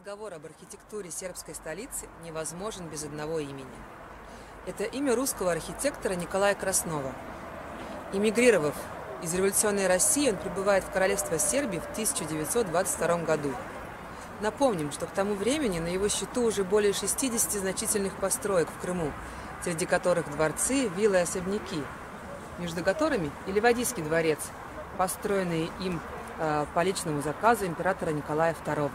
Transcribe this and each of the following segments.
Разговор об архитектуре сербской столицы невозможен без одного имени. Это имя русского архитектора Николая Краснова. Эмигрировав из революционной России, он прибывает в королевство Сербии в 1922 году. Напомним, что к тому времени на его счету уже более 60 значительных построек в Крыму, среди которых дворцы, виллы и особняки, между которыми и Ливадийский дворец, построенный им по личному заказу императора Николая II.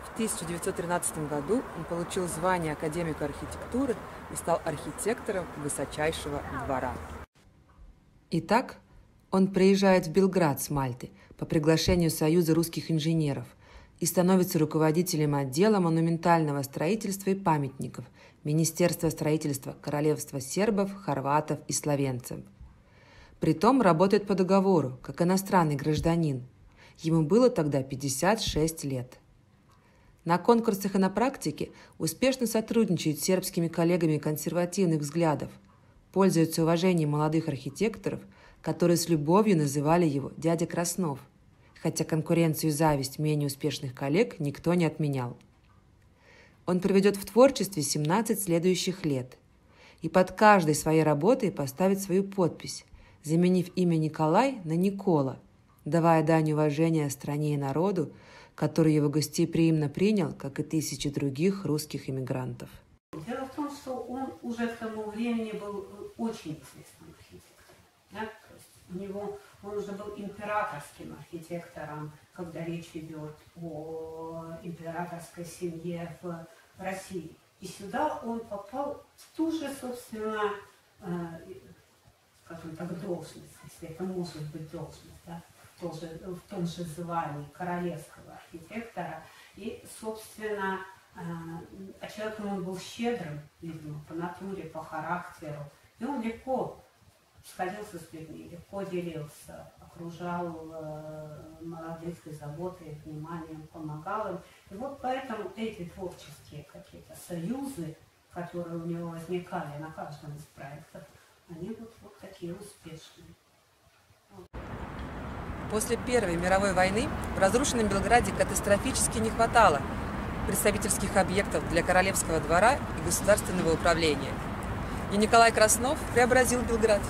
В 1913 году он получил звание академика архитектуры и стал архитектором высочайшего двора. Итак, он приезжает в Белград с Мальты по приглашению Союза русских инженеров и становится руководителем отдела монументального строительства и памятников Министерства строительства Королевства сербов, хорватов и словенцев. Притом работает по договору, как иностранный гражданин. Ему было тогда 56 лет. На конкурсах и на практике успешно сотрудничает с сербскими коллегами консервативных взглядов, пользуется уважением молодых архитекторов, которые с любовью называли его «дядя Краснов», хотя конкуренцию и зависть менее успешных коллег никто не отменял. Он проведет в творчестве 17 следующих лет и под каждой своей работой поставит свою подпись, заменив имя Николай на Никола, давая дань уважения стране и народу, который его гостеприимно принял, как и тысячи других русских эмигрантов. Дело в том, что он уже к тому времени был очень известным архитектором. Да? То есть он уже был императорским архитектором, когда речь идет о императорской семье в России. И сюда он попал в ту же, собственно, скажем так, должность, если это может быть должность, да? В том же звании королевского архитектора. И, собственно, человеком он был щедрым, видимо, по натуре, по характеру. И он легко сходился с людьми, легко делился, окружал молодых и заботой, вниманием, помогал им. И вот поэтому эти творческие какие-то союзы, которые у него возникали на каждом из проектов, они вот такие успешные. После Первой мировой войны в разрушенном Белграде катастрофически не хватало представительских объектов для королевского двора и государственного управления. И Николай Краснов преобразил Белград.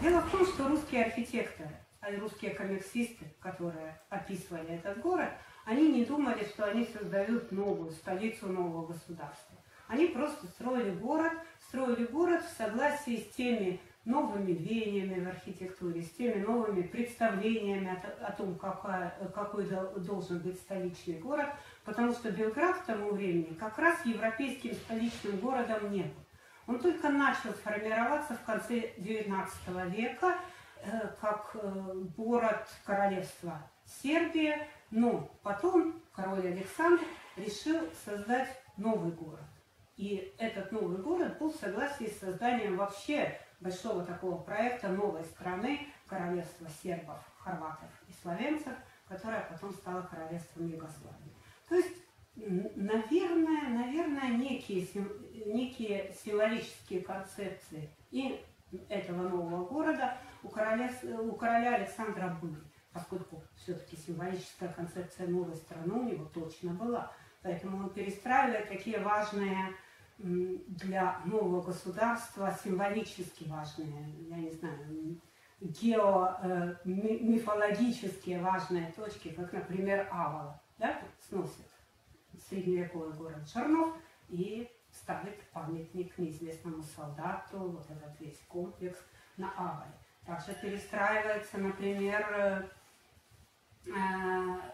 Дело в том, что русские архитекторы, а и русские коммерсисты, которые описывали этот город, они не думали, что они создают новую столицу нового государства. Они просто строили город в согласии с теми новыми веяниями в архитектуре, с теми новыми представлениями о том, какой должен быть столичный город, потому что Белград к тому времени как раз европейским столичным городом не был. Он только начал формироваться в конце XIX века как город королевства Сербия, но потом король Александр решил создать новый город. И этот новый город был в согласии с созданием вообще большого такого проекта новой страны, королевства сербов, хорватов и словенцев, которая потом стала королевством Югославии. То есть, наверное, некие символические концепции и этого нового города у короля Александра были, поскольку все-таки символическая концепция новой страны у него точно была. Поэтому он перестраивает такие важные для нового государства, символически важные, я не знаю, мифологические важные точки, как, например, Авала, да, сносит средневековый город Чернов и ставит памятник неизвестному солдату, вот этот весь комплекс на Авале. Также перестраивается, например,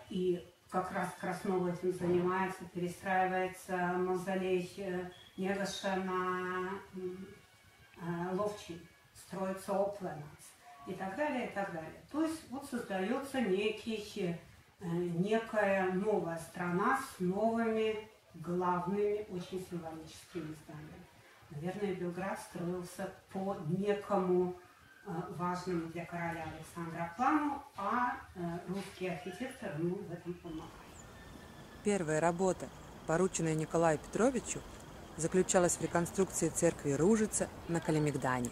и как раз Краснов этим занимается, перестраивается мавзолей Негоша на Ловчин, строится Опленац и так далее, и так далее. То есть вот создается некая новая страна с новыми главными, очень символическими зданиями. Наверное, Белград строился по некому важному для короля Александра плану, а русские архитекторы ему в этом помогали. Первая работа, порученная Николаю Петровичу, заключалась в реконструкции церкви Ружица на Калимегдане.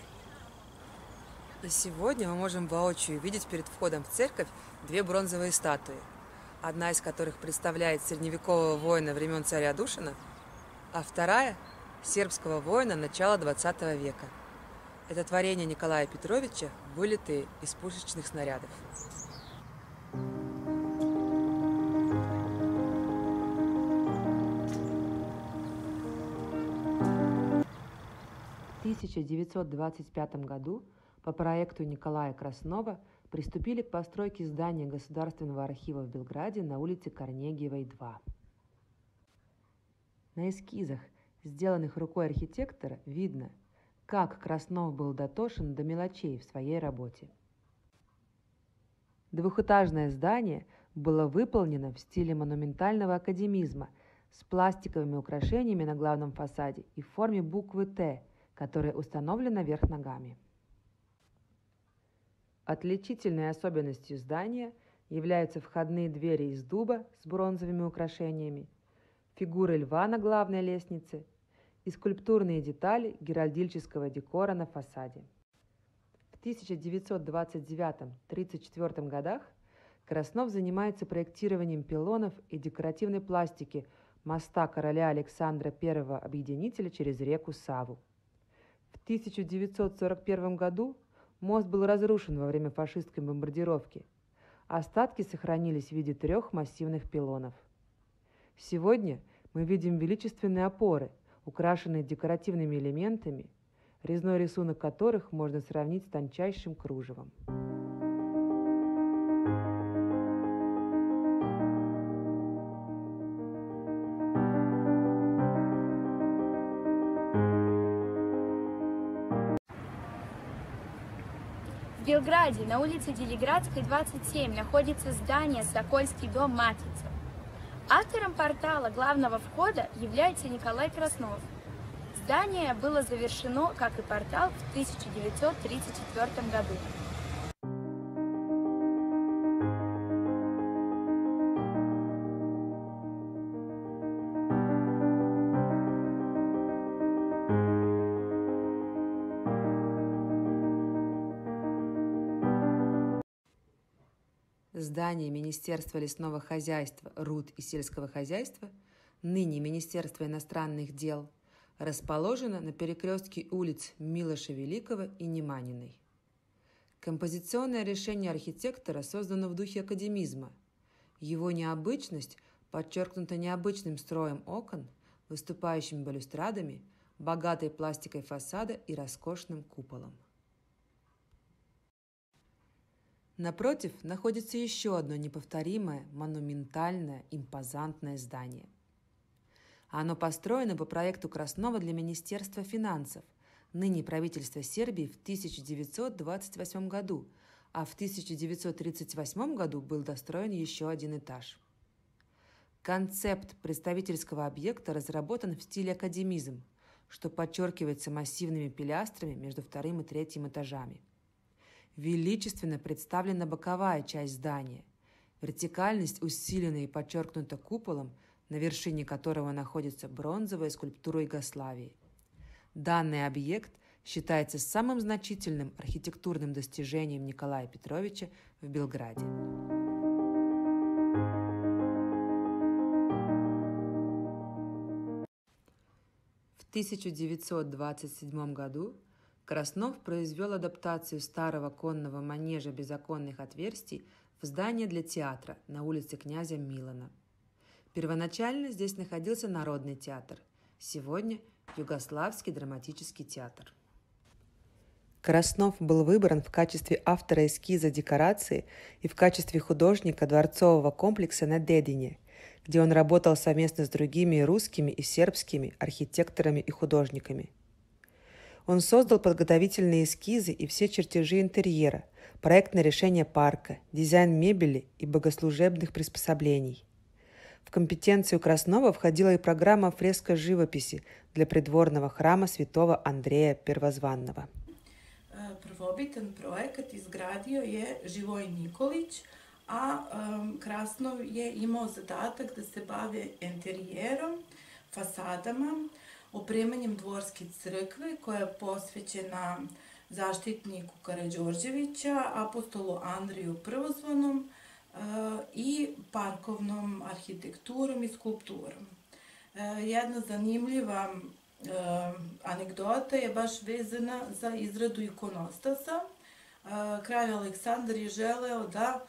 Сегодня мы можем воочию видеть перед входом в церковь две бронзовые статуи. одна из которых представляет средневекового воина времен царя Душина, а вторая – сербского воина начала XX века. Это творение Николая Петровича, вылитые из пушечных снарядов. В 1925 году по проекту Николая Краснова приступили к постройке здания Государственного архива в Белграде на улице Корнегиевой, 2. На эскизах, сделанных рукой архитектора, видно, как Краснов был дотошен до мелочей в своей работе. Двухэтажное здание было выполнено в стиле монументального академизма с пластиковыми украшениями на главном фасаде и в форме буквы «Т», которая установлена вверх ногами. Отличительной особенностью здания являются входные двери из дуба с бронзовыми украшениями, фигуры льва на главной лестнице и скульптурные детали геральдического декора на фасаде. В 1929-1934 годах Краснов занимается проектированием пилонов и декоративной пластики моста короля Александра I Объединителя через реку Саву. В 1941 году мост был разрушен во время фашистской бомбардировки. Остатки сохранились в виде 3 массивных пилонов. Сегодня мы видим величественные опоры, украшенные декоративными элементами, резной рисунок которых можно сравнить с тончайшим кружевом. В Белграде на улице Делиградской, 27, находится здание «Сокольский дом Матрица». Автором портала главного входа является Николай Краснов. Здание было завершено, как и портал, в 1934 году. Здание Министерства лесного хозяйства, руд и сельского хозяйства, ныне Министерство иностранных дел, расположено на перекрестке улиц Милоша Великого и Неманиной. Композиционное решение архитектора создано в духе академизма. Его необычность подчеркнута необычным строем окон, выступающими балюстрадами, богатой пластикой фасада и роскошным куполом. Напротив находится еще одно неповторимое, монументальное, импозантное здание. Оно построено по проекту Краснова для Министерства финансов, ныне правительства Сербии, в 1928 году, а в 1938 году был достроен еще один этаж. Концепт представительского объекта разработан в стиле академизм, что подчеркивается массивными пилястрами между 2-м и 3-м этажами. Величественно представлена боковая часть здания. Вертикальность усилена и подчеркнута куполом, на вершине которого находится бронзовая скульптура Югославии. Данный объект считается самым значительным архитектурным достижением Николая Петровича в Белграде. В 1927 году Краснов произвел адаптацию старого конного манежа без оконных отверстий в здание для театра на улице князя Милана. Первоначально здесь находился Народный театр, сегодня Югославский драматический театр. Краснов был выбран в качестве автора эскиза декорации и в качестве художника дворцового комплекса на Дедине, где он работал совместно с другими русскими и сербскими архитекторами и художниками. Он создал подготовительные эскизы и все чертежи интерьера, проектное решение парка, дизайн мебели и богослужебных приспособлений. В компетенцию Краснова входила и программа фреска живописи для придворного храма святого Андрея Первозванного. Prvobitan projekat izgradio je Živoj Nikolić, a Krasnov je imao zadatak da se bave interijerom, fasadama, opremanjem dvorske crkve koja je posvećena zaštitniku Karađorđevića, apostolu Andriju Prvozvanom, i parkovnom arhitekturom i skulpturom. Jedna zanimljiva anegdota je baš vezana za izradu ikonostasa. Kralj Aleksandar je želeo da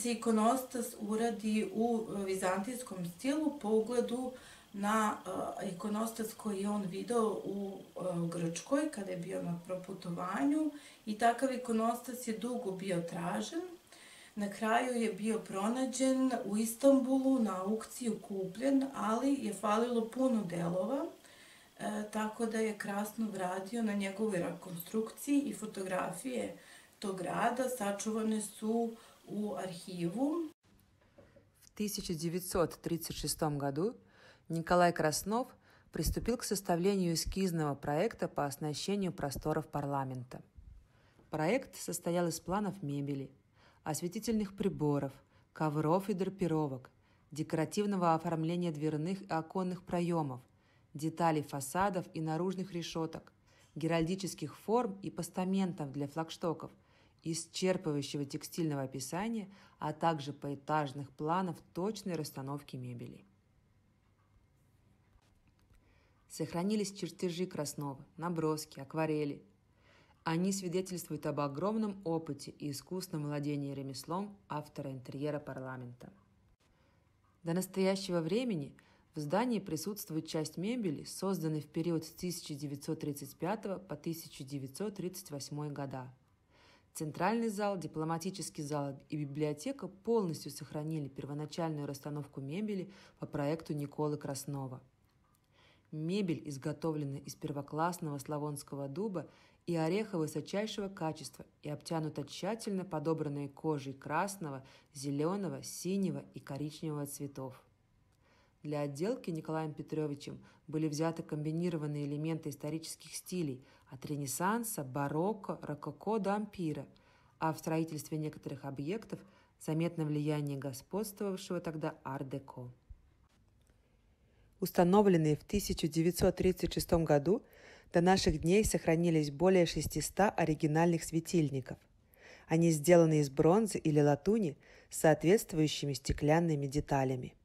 se ikonostas uradi u vizantijskom stilu po ugledu na ikonostas koji je on video u Grčkoj kada je bio na proputovanju i takav ikonostas je dugo bio tražen. Na kraju je bio pronađen u Istanbulu, na aukciju kupljen, ali je falilo puno delova, tako da je Krasnov radio na njegovoj rekonstrukciji i fotografije tog rada sačuvane su u архиву. В 1936 году Николай Краснов приступил к составлению эскизного проекта по оснащению просторов парламента. Проект состоял из планов мебели, осветительных приборов, ковров и драпировок, декоративного оформления дверных и оконных проемов, деталей фасадов и наружных решеток, геральдических форм и постаментов для флагштоков, исчерпывающего текстильного описания, а также поэтажных планов точной расстановки мебели. Сохранились чертежи Краснова, наброски, акварели. Они свидетельствуют об огромном опыте и искусном владении ремеслом автора интерьера парламента. До настоящего времени в здании присутствует часть мебели, созданной в период с 1935 по 1938 года. Центральный зал, дипломатический зал и библиотека полностью сохранили первоначальную расстановку мебели по проекту Николы Краснова. Мебель изготовлена из первоклассного славонского дуба и ореха высочайшего качества и обтянута тщательно подобранной кожей красного, зеленого, синего и коричневого цветов. Для отделки Николаем Петровичем были взяты комбинированные элементы исторических стилей от Ренессанса, барокко, рококо до ампира, а в строительстве некоторых объектов заметно влияние господствовавшего тогда ар-деко. Установленные в 1936 году, до наших дней сохранились более 600 оригинальных светильников. Они сделаны из бронзы или латуни с соответствующими стеклянными деталями.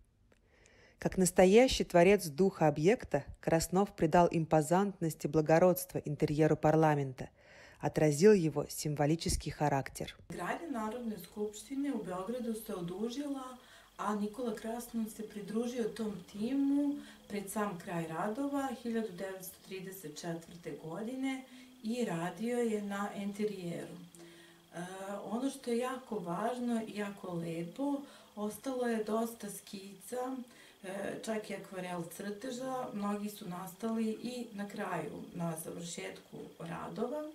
Как настоящий творец духа объекта, Краснов придал импозантность и благородство интерьеру парламента, отразил его символический характер. Gradnja Narodne skupštine u Beogradu se odužila, a Nikola Krasnov se pridružio tom timu pred sam kraj radova 1934. godine i radio je na enterijeru. Ono što je jako važno i jako lepo, ostalo je dosta skica, čak i akvarel crteža, mnogi su nastali i na kraju, na završetku radova.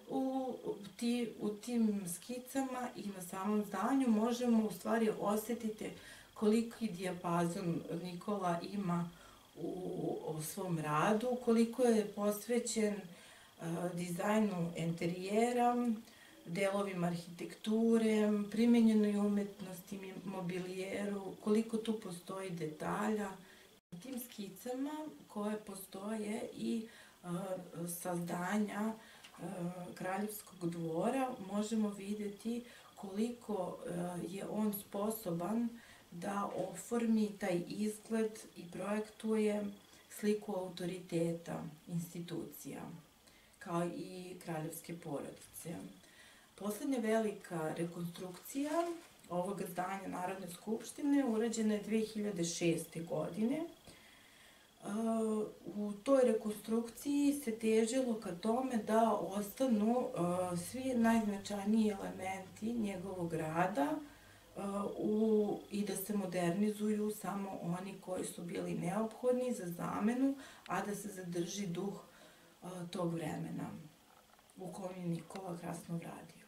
U tim skicama i na samom zdanju možemo u stvari osjetiti koliki dijapazon Nikola ima u svom radu, koliko je posvećen dizajnu enterijera, delovima arhitekture, primenjenoj umetnosti, mobilijeru, koliko tu postoji detalja. U tim skicama koje postoje i sazdanja kraljevskog dvora možemo vidjeti koliko je on sposoban da oformi taj izgled i projektuje sliku autoriteta institucija, kao i kraljevske porodice. Poslednja velika rekonstrukcija ovog zdanja Narodne skupštine urađena je 2006. godine. U toj rekonstrukciji se težilo ka tome da ostanu svi najznačajniji elementi njegovog rada i da se modernizuju samo oni koji su bili neophodni za zamenu, a da se zadrži duh tog vremena u kojem je Nikola Krasnov radio.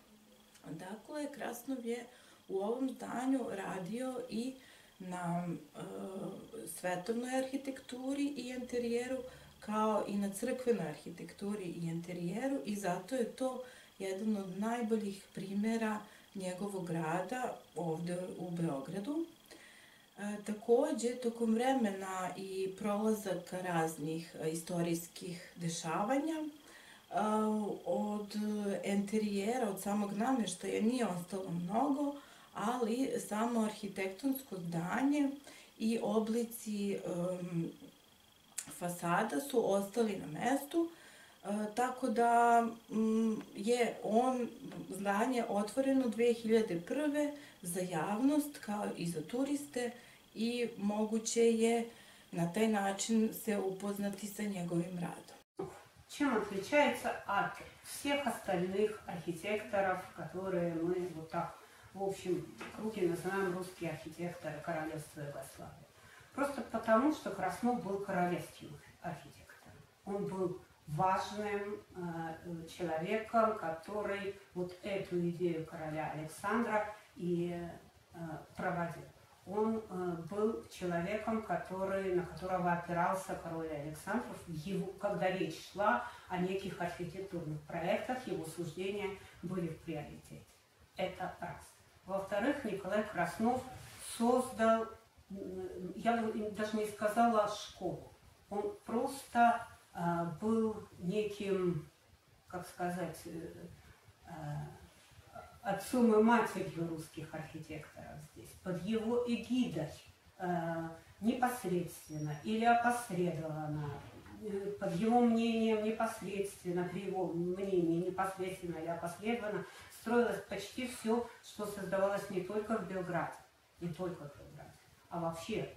Dakle, Krasnov je u ovom zdanju radio i na svetovnoj arhitekturi i enterijeru, kao i na crkvenoj arhitekturi i enterijeru, i zato je to jedan od najboljih primjera njegovog rada ovde u Beogradu. Takođe, tokom vremena i prolazaka raznih istorijskih dešavanja, od enterijera, od samog nameštaja nije ostalo mnogo, ali samo arhitektonsko zdanje i oblici fasada su ostali na mestu, tako da je zdanje otvoreno 2001. za javnost kao i za turiste i moguće je na taj način se upoznati sa njegovim radom. Чем отличается от всех остальных архитекторов, которые мы вот так в общем круге называем русские архитекторы Королевства Югославии? Просто потому, что Краснов был королевским архитектором. Он был важным человеком, который вот эту идею короля Александра и проводил. Он был человеком, на которого опирался король Александр, когда речь шла о неких архитектурных проектах, его суждения были в приоритете. Это раз. Во-вторых, Николай Краснов создал, я бы даже не сказала школу, он просто был неким, как сказать, отцом и матерью русских архитекторов здесь, под его эгидой непосредственно или опосредованно, под его мнением непосредственно, при его мнении непосредственно или опосредованно строилось почти все, что создавалось не только в Белграде, а вообще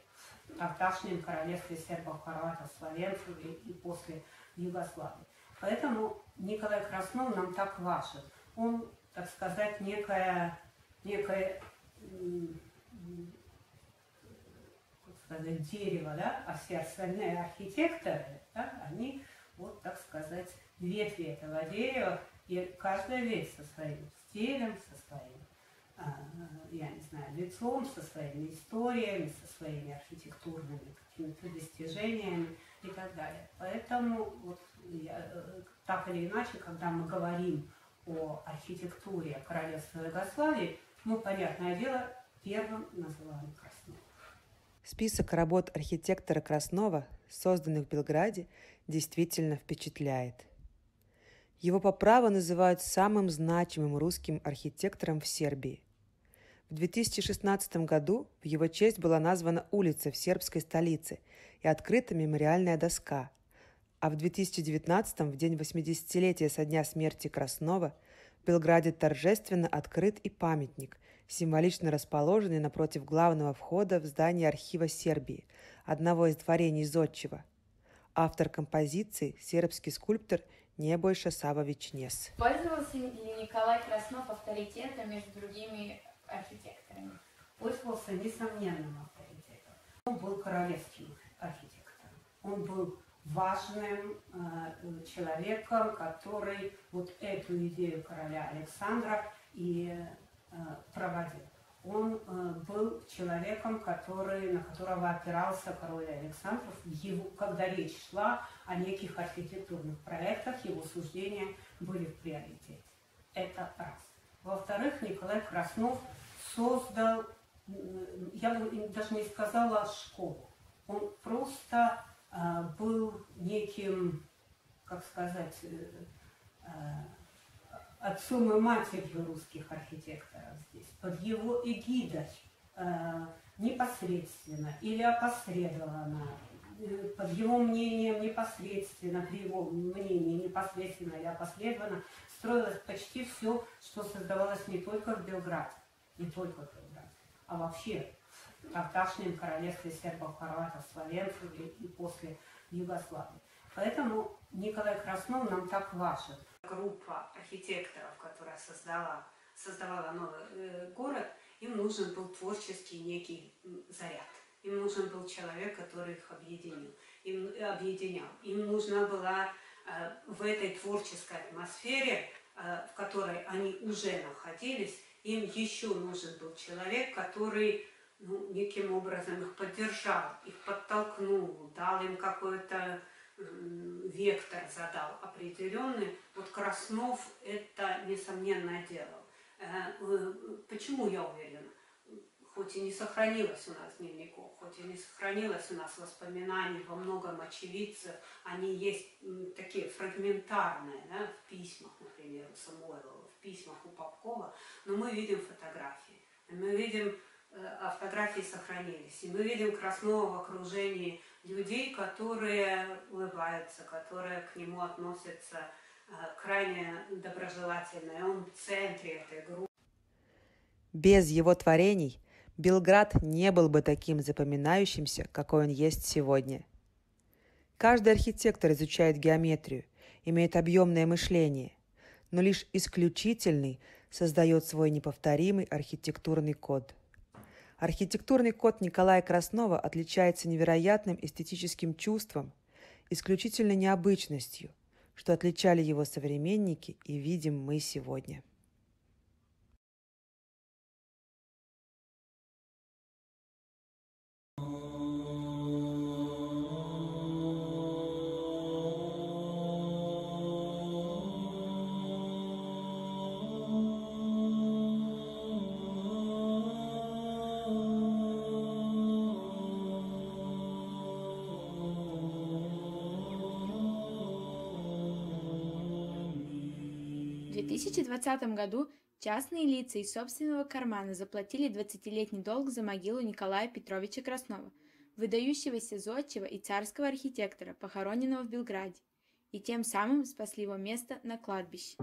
в тогдашнем королевстве сербов, хорватов, словенцев и после Югославии. Поэтому Николай Краснов нам так важен. Он, так сказать, некое как сказать, дерево, да, а все остальные архитекторы, да, они, вот, так сказать, ветви этого дерева, и каждая ветвь со своим стилем, со своим, я не знаю, лицом, со своими историями, со своими архитектурными какими-то достижениями и так далее. Поэтому, вот, так или иначе, когда мы говорим о архитектуре Королевства Югославии, мы, понятное дело, первым называем Краснова. Список работ архитектора Краснова, созданных в Белграде, действительно впечатляет. Его по праву называют самым значимым русским архитектором в Сербии. В 2016 году в его честь была названа улица в сербской столице и открыта мемориальная доска, а в 2019, в день 80-летия со дня смерти Краснова, в Белграде торжественно открыт и памятник, символично расположенный напротив главного входа в здание архива Сербии, одного из творений Зодчего. Автор композиции – сербский скульптор Небойша Савович Нес. Пользовался ли Николай Краснов авторитетом между другими архитекторами? Пользовался несомненным авторитетом. Он был королевским архитектором. Он был важным человеком, который вот эту идею короля Александра и проводил. Он был человеком, на которого опирался король Александр, когда речь шла о неких архитектурных проектах, его суждения были в приоритете. Это раз. Во-вторых, Николай Краснов создал, я бы даже не сказала школу, он просто был неким, как сказать, отцом и матерью русских архитекторов здесь, под его эгидой непосредственно или опосредованно, под его мнением непосредственно, при его мнении непосредственно или опосредованно строилось почти все, что создавалось не только в Белграде, а вообще в тогдашнем королевстве сербов, хорватов, словенцев и после Югославии. Поэтому Николай Краснов нам так важен. Группа архитекторов, которая создавала новый город, им нужен был творческий некий заряд. Им нужен был человек, который их объединял. Им нужна была в этой творческой атмосфере, в которой они уже находились, им еще нужен был человек, который неким образом их поддержал, их подтолкнул, дал им какой-то вектор, задал определенный. Вот Краснов это несомненно делал. Почему я уверена? Хоть и не сохранилось у нас дневников, хоть и не сохранилось у нас воспоминаний во многом очевидцев, они есть такие фрагментарные, да, в письмах, например, у Самойлова, в письмах у Попкова, но мы видим фотографии. Мы видим, а фотографии сохранились, и мы видим Краснова в окружении людей, которые улыбаются, которые к нему относятся крайне доброжелательно, и он в центре этой группы. Без его творений Белград не был бы таким запоминающимся, какой он есть сегодня. Каждый архитектор изучает геометрию, имеет объемное мышление, но лишь исключительный создает свой неповторимый архитектурный код. Архитектурный код Николая Краснова отличается невероятным эстетическим чувством, исключительной необычностью, что отличали его современники и видим мы сегодня. В 2020 году частные лица из собственного кармана заплатили 20-летний долг за могилу Николая Петровича Краснова, выдающегося зодчего и царского архитектора, похороненного в Белграде, и тем самым спасли его место на кладбище.